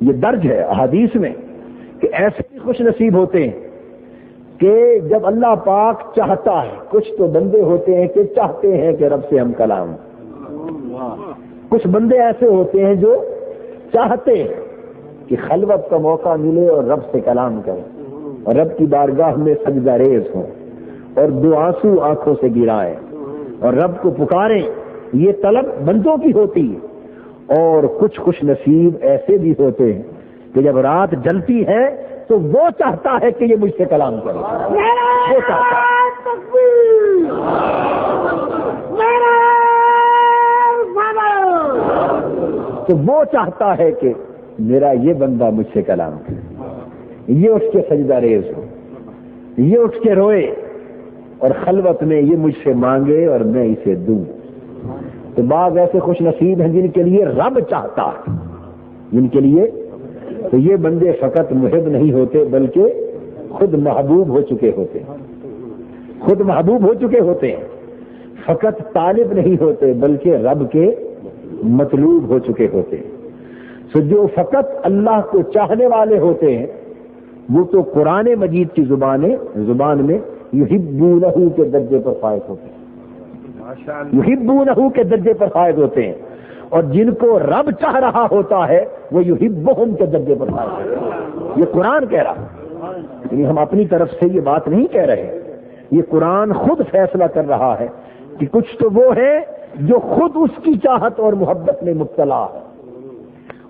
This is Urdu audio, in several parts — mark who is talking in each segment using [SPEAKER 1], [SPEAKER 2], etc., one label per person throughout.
[SPEAKER 1] یہ درج ہے احادیث میں کہ ایسے بھی خوش نصیب ہوتے ہیں کہ جب اللہ پاک چاہتا ہے، کچھ تو بندے ہوتے ہیں کہ چاہتے ہیں کہ رب سے ہم کلام، کچھ بندے ایسے ہوتے ہیں جو چاہتے ہیں کہ خلوت کا موقع ملے اور رب سے کلام کریں اور رب کی بارگاہ میں سجدہ ریز ہوں اور دو آنسو آنکھوں سے گرائیں اور رب کو پکاریں، یہ طلب بندوں کی ہوتی ہے۔ اور کچھ خوش نصیب ایسے بھی ہوتے ہیں کہ جب رات جلتی ہے تو وہ چاہتا ہے کہ یہ مجھ سے کلام کرے، وہ چاہتا ہے، تو وہ چاہتا ہے کہ میرا یہ بندہ مجھ سے کلام کرے، یہ اٹھ کے سجدہ ریز ہو، یہ اٹھ کے روئے اور خلوت میں یہ مجھ سے مانگے اور میں اسے دوں۔ تو بعض ایسے خوش نصیب ہیں جن کے لیے رب چاہتا ہے، جن کے لیے تو یہ بندے فقط محب نہیں ہوتے بلکہ خود محبوب ہو چکے ہوتے ہیں، خود محبوب ہو چکے ہوتے ہیں، فقط طالب نہیں ہوتے بلکہ رب کے مطلوب ہو چکے ہوتے ہیں۔ تو جو فقط اللہ کو چاہنے والے ہوتے ہیں وہ تو قرآن مجید کی زبان میں یحبونہ کے درجے پر فائز ہوتے ہیں، یحبونہ کے درجے پر فائز ہوتے ہیں، اور جن کو رب چاہ رہا ہوتا ہے وہ یحبہم کے درجے پر فائز ہوتے ہیں۔ یہ قرآن کہہ رہا ہے، یعنی ہم اپنی طرف سے یہ بات نہیں کہہ رہے، یہ قرآن خود فیصلہ کر رہا ہے کہ کچھ تو وہ ہے جو خود اس کی چاہت اور محبت میں مبتلا ہے،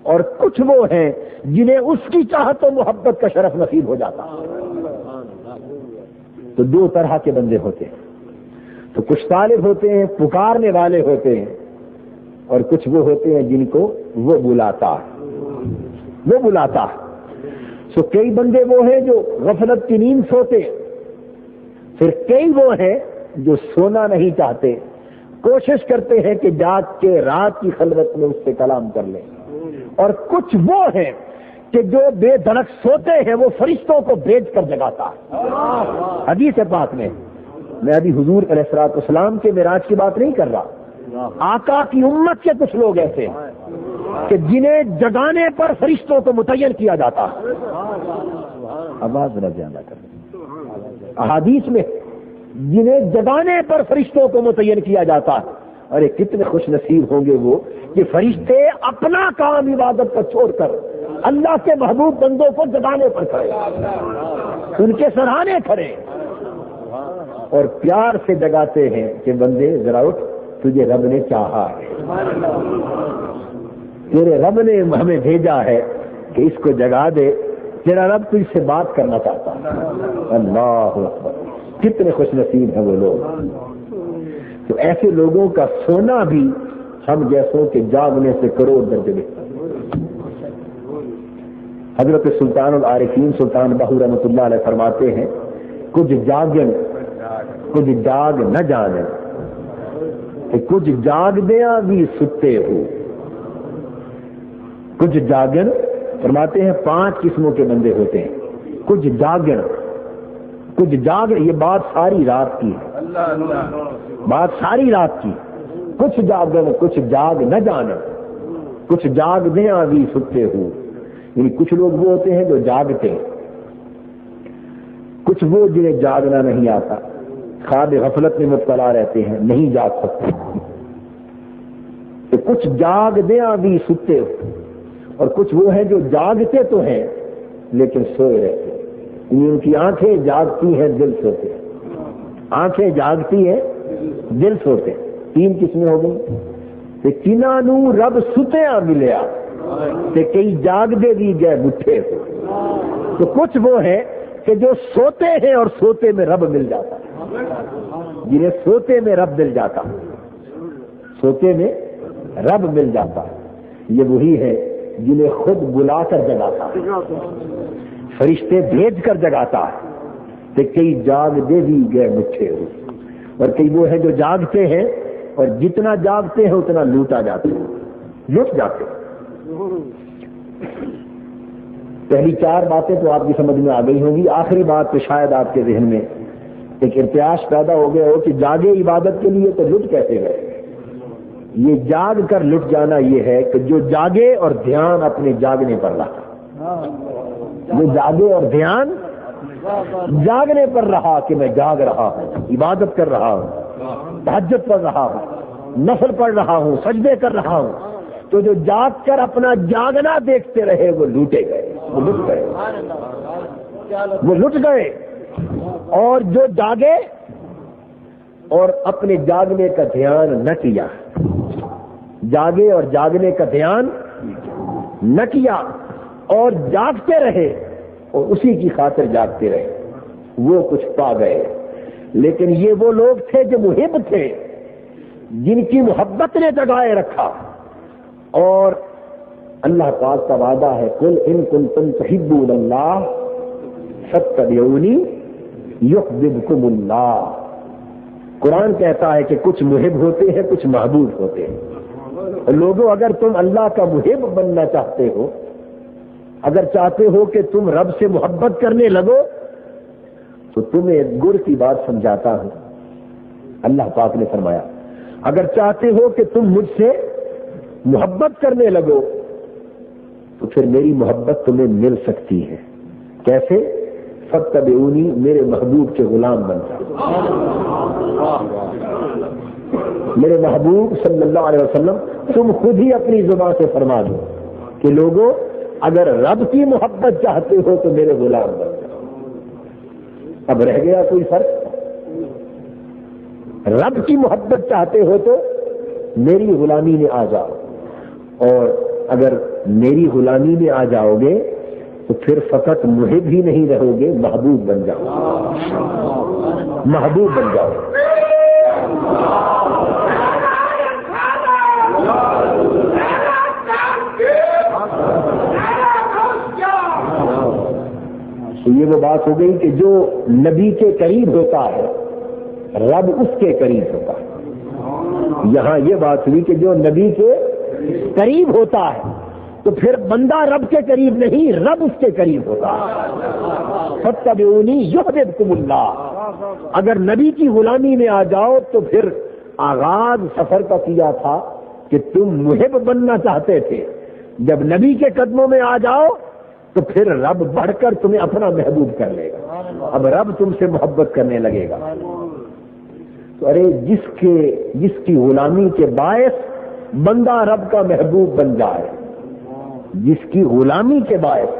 [SPEAKER 1] اور کچھ وہ ہیں جنہیں اس کی چاہت اور محبت کا شرف نصیب ہو جاتا ہے۔ تو دو طرح کے بندے ہوتے ہیں، تو کچھ طالب ہوتے ہیں، پکارنے والے ہوتے ہیں، اور کچھ وہ ہوتے ہیں جن کو وہ بلاتا ہے۔ سو کئی بندے وہ ہیں جو غفلت کی نیند سوتے ہیں، پھر کئی وہ ہیں جو سونا نہیں چاہتے، کوشش کرتے ہیں کہ جاگ کے رات کی خلوت میں اس سے کلام کر لیں، اور کچھ وہ ہیں کہ جو بے دھڑک سوتے ہیں وہ فرشتوں کو بھیج کر جگاتا ہے۔ حدیث پاک میں ابھی حضور علیہ الصلوۃ والسلام کے معراج کی بات نہیں کر رہا، آقا کی امت کے کچھ لوگ ایسے ہیں کہ جنہیں جگانے پر فرشتوں کو متعین کیا جاتا ہے۔ آواز ذرا زیادہ کر، احادیث میں جنہیں جگانے پر فرشتوں کو متعین کیا جاتا ہے، ارے کتنے خوش نصیب ہوں گے وہ کہ فرشتے اپنا کام عبادت پر چھوڑ کر اللہ کے محبوب بندوں کو جگانے پر کھڑے، ان کے سراہنے کھڑے اور پیار سے جگاتے ہیں کہ بندے ذرا اٹھ، تجھے رب نے چاہا ہے، تیرے رب نے ہمیں بھیجا ہے کہ اس کو جگا دے، تیرا رب تجھ سے بات کرنا چاہتا ہے۔ اللہ اکبر، کتنے خوش نصیب ہیں وہ لوگ۔ تو ایسے لوگوں کا سونا بھی ہم جیسوں کے جاگنے سے کروڑ درجے بہتر۔ حضرت سلطان العارفین سلطان باہو رحمۃ اللہ علیہ فرماتے ہیں، کچھ جاگن کچھ جاگ نہ جانے، کہ کچھ جاگ دیا بھی ستے ہو۔ کچھ جاگن فرماتے ہیں 5 قسموں کے بندے ہوتے ہیں، کچھ جاگن یہ بات ساری رات کی ہے، بات ساری رات کی، کچھ جاگن کچھ جاگ نہ جانے، کچھ جاگ دیا بھی ستے ہو۔ یعنی کچھ لوگ وہ ہوتے ہیں جو جاگتے ہیں، کچھ وہ جنہیں جاگنا نہیں آتا، خواب غفلت میں مبتلا رہتے ہیں، نہیں جاگ سکتے، تو کچھ جاگ دیا بھی ستے ہو، اور کچھ وہ ہیں جو جاگتے تو ہیں لیکن سوئے رہتے ہیں، یعنی ان کی آنکھیں جاگتی ہیں دل سوتے ہیں، آنکھیں جاگتی ہیں دل سوتے ہیں۔ 3 قسمیں ہو گئی کہ کناں نو رب ستیاں ملیا تے کئی جاگ دے دی گئے بٹھے ہو۔ تو کچھ وہ ہیں کہ جو سوتے ہیں اور سوتے میں رب مل جاتا ہے، جنہیں سوتے میں رب مل جاتا ہے، سوتے میں رب مل جاتا ہے، یہ وہی ہے جنہیں خود بلا کر جگاتا ہے، فرشتے بھیج کر جگاتا ہے، تے کئی جاگ دے دی گئے بٹھے ہو۔ اور کئی وہ ہیں جو جاگتے ہیں اور جتنا جاگتے ہیں اتنا لوٹ جاتے ہیں۔ پہلی 4 باتیں تو آپ کی سمجھ میں آ گئی ہوں گی، آخری بات تو شاید آپ کے ذہن میں ایک ارتیاش پیدا ہو گیا ہو کہ جاگے عبادت کے لیے تو لٹ کیسے گئے، یہ جاگ کر لٹ جانا یہ ہے کہ جو جاگے اور دھیان اپنے جاگنے پر رہا، جو جاگے اور دھیان جاگنے پر رہا کہ میں جاگ رہا ہوں، عبادت کر رہا ہوں، تہجد پڑھ رہا ہوں، نفل پڑھ رہا ہوں، سجدے کر رہا ہوں، تو جو جاگ کر اپنا جاگنا دیکھتے رہے وہ لوٹے گئے، وہ لٹ گئے، وہ لٹ گئے۔ اور جو جاگے اور اپنے جاگنے کا دھیان نہ کیا، جاگے اور جاگنے کا دھیان نہ کیا اور جاگتے رہے اور اسی کی خاطر جاگتے رہے، وہ کچھ پا گئے۔ لیکن یہ وہ لوگ تھے جو محب تھے، جن کی محبت نے جگائے رکھا۔ اور اللہ پاک کا وعدہ ہے، قل ان کنتم تحبون اللہ فاتبعونی یحببکم اللہ۔ قرآن کہتا ہے کہ کچھ محب ہوتے ہیں، کچھ محبوب ہوتے ہیں۔ لوگوں، اگر تم اللہ کا محب بننا چاہتے ہو، اگر چاہتے ہو کہ تم رب سے محبت کرنے لگو، تو تمہیں ایک گر کی بات سمجھاتا ہوں۔ اللہ پاک نے فرمایا اگر چاہتے ہو کہ تم مجھ سے محبت کرنے لگو تو پھر میری محبت تمہیں مل سکتی ہے۔ کیسے؟ فاتبعونی، میرے محبوب کے غلام بن جاؤ۔ میرے محبوب صلی اللہ علیہ وسلم، تم خود ہی اپنی زبان سے فرما دو کہ لوگوں اگر رب کی محبت چاہتے ہو تو میرے غلام بن جاؤ۔ اب رہ گیا کوئی فرق؟ رب کی محبت چاہتے ہو تو میری غلامی میں آ جاؤ، اور اگر میری غلامی میں آ جاؤ گے تو پھر فقط محب ہی نہیں رہو گے، محبوب بن جاؤ، محبوب بن جاؤ۔ تو یہ وہ بات ہو گئی کہ جو نبی کے قریب ہوتا ہے رب اس کے قریب ہوتا ہے۔ یہاں یہ بات ہوئی کہ جو نبی کے قریب ہوتا ہے تو پھر بندہ رب کے قریب نہیں، رب اس کے قریب ہوتا ہے۔ فاتبعونی یحببکم اللہ۔ اگر نبی کی غلامی میں آ جاؤ تو پھر آغاز سفر کا کیا تھا کہ تم محب بننا چاہتے تھے، جب نبی کے قدموں میں آ جاؤ تو پھر رب بڑھ کر تمہیں اپنا محبوب کر لے گا، اب رب تم سے محبت کرنے لگے گا۔ تو ارے جس کی غلامی کے باعث بندہ رب کا محبوب بن جائے، جس کی غلامی کے باعث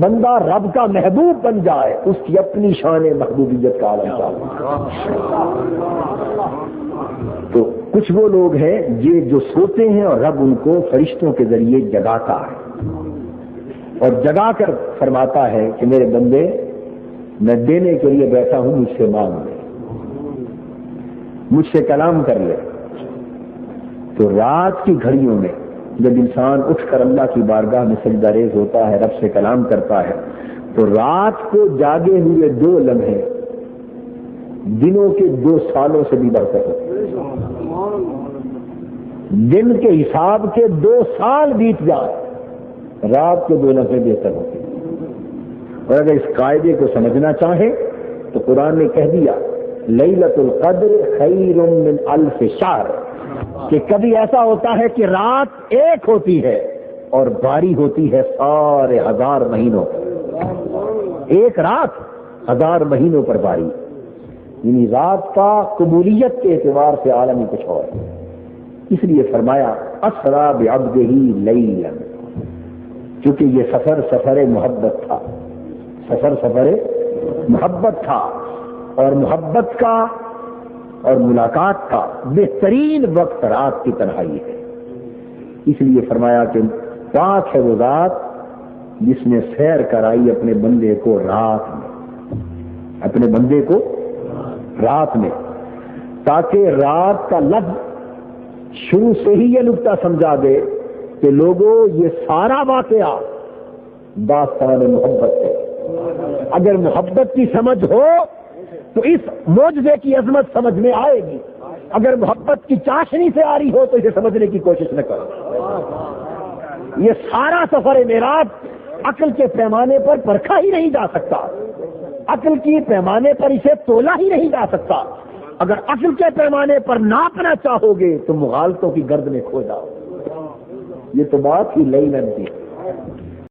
[SPEAKER 1] بندہ رب کا محبوب بن جائے، اس کی اپنی شان محبوبیت کا عالم چاہیے۔ تو کچھ وہ لوگ ہیں یہ جو سوتے ہیں اور رب ان کو فرشتوں کے ذریعے جگاتا ہے اور جگا کر فرماتا ہے کہ میرے بندے میں دینے کے لیے بیٹھا ہوں، مجھ سے مانگ لے، مجھ سے کلام کر لے۔ تو رات کی گھڑیوں میں جب انسان اٹھ کر اللہ کی بارگاہ میں سجدہ ریز ہوتا ہے، رب سے کلام کرتا ہے، تو رات کو جاگے ہوئے 2 لمحے دنوں کے 2 سالوں سے بھی بڑھتے ہیں۔ دن کے حساب کے 2 سال بیت جائے، رات کے 2 لمحے بہتر ہوتے ہیں۔ اور اگر اس قاعدے کو سمجھنا چاہیں تو قرآن نے کہہ دیا لیلۃ القدر خیر من الف شہر، کہ کبھی ایسا ہوتا ہے کہ رات ایک ہوتی ہے اور باری ہوتی ہے سارے 1000 مہینوں پر۔ ایک رات 1000 مہینوں پر باری، یعنی رات کا قبولیت کے اعتبار سے عالم ہی کچھ اور ہے۔ اس لیے فرمایا اسرا بعبدہ لیلا، کیونکہ یہ سفر محبت تھا، سفر محبت تھا، اور محبت کا اور ملاقات کا بہترین وقت رات کی تنہائی ہے۔ اس لیے فرمایا کہ پاک ہے وہ ذات جس نے سیر کرائی اپنے بندے کو رات میں، اپنے بندے کو رات میں، تاکہ رات کا لفظ شروع سے ہی یہ نقطہ سمجھا دے کہ لوگوں یہ سارا واقعہ داستان محبت ہے۔ اگر محبت کی سمجھ ہو تو اس معجزے کی عظمت سمجھ میں آئے گی، اگر محبت کی چاشنی سے آ رہی ہو تو اسے سمجھنے کی کوشش نہ کرو۔ یہ سارا سفر معراج عقل کے پیمانے پر پرکھا ہی نہیں جا سکتا، عقل کی پیمانے پر اسے تولا ہی نہیں جا سکتا۔ اگر اصل کے پیمانے پر ناپنا چاہو گے تو مغالطوں کی گرد میں کھو جاؤ. یہ تو بات ہی لئی نہ دی.